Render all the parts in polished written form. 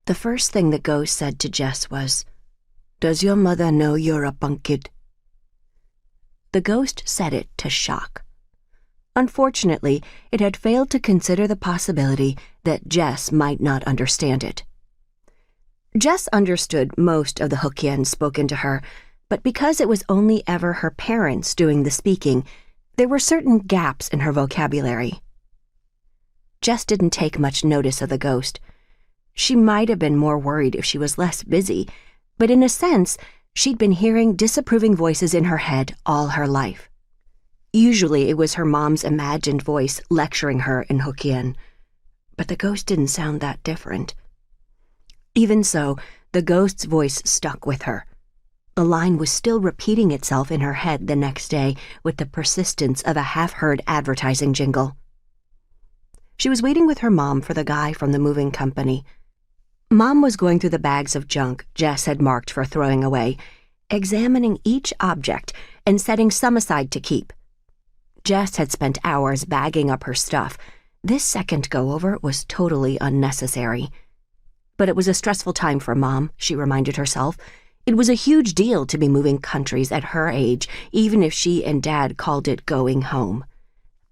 The first thing the ghost said to Jess was, "Does your mother know you're a punkid?" The ghost said it to shock. Unfortunately, it had failed to consider the possibility that Jess might not understand it. Jess understood most of the Hokkien spoken to her, but because it was only ever her parents doing the speaking, there were certain gaps in her vocabulary. Jess didn't take much notice of the ghost. She might have been more worried if she was less busy, but in a sense, she'd been hearing disapproving voices in her head all her life. Usually it was her mom's imagined voice lecturing her in Hokkien, but the ghost didn't sound that different. Even so, the ghost's voice stuck with her. The line was still repeating itself in her head the next day with the persistence of a half-heard advertising jingle. She was waiting with her mom for the guy from the moving company. Mom was going through the bags of junk Jess had marked for throwing away, examining each object and setting some aside to keep. Jess had spent hours bagging up her stuff. This second go-over was totally unnecessary. But it was a stressful time for Mom, she reminded herself. It was a huge deal to be moving countries at her age, even if she and Dad called it going home.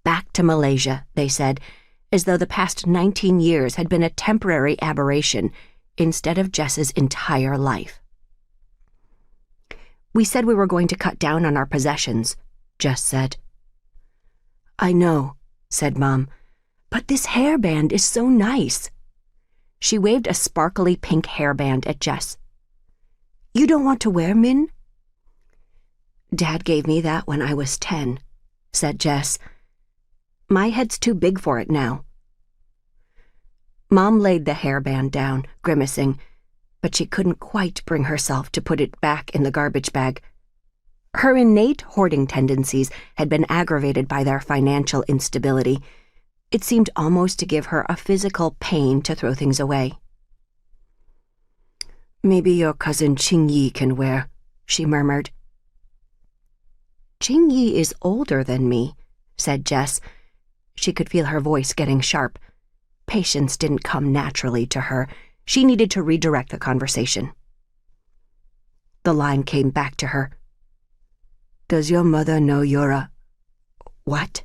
Back to Malaysia, they said, as though the past 19 years had been a temporary aberration instead of Jess's entire life. "We said we were going to cut down on our possessions," Jess said. "I know," said Mom, "but this hairband is so nice." She waved a sparkly pink hairband at Jess. "You don't want to wear, Min?" "Dad gave me that when I was 10, said Jess. "My head's too big for it now." Mom laid the hairband down, grimacing, but she couldn't quite bring herself to put it back in the garbage bag. Her innate hoarding tendencies had been aggravated by their financial instability. It seemed almost to give her a physical pain to throw things away. "Maybe your cousin Ching Yi can wear," she murmured. "Ching Yi is older than me," said Jess. She could feel her voice getting sharp. Patience didn't come naturally to her. She needed to redirect the conversation. The line came back to her. "Does your mother know you're a—" "What?"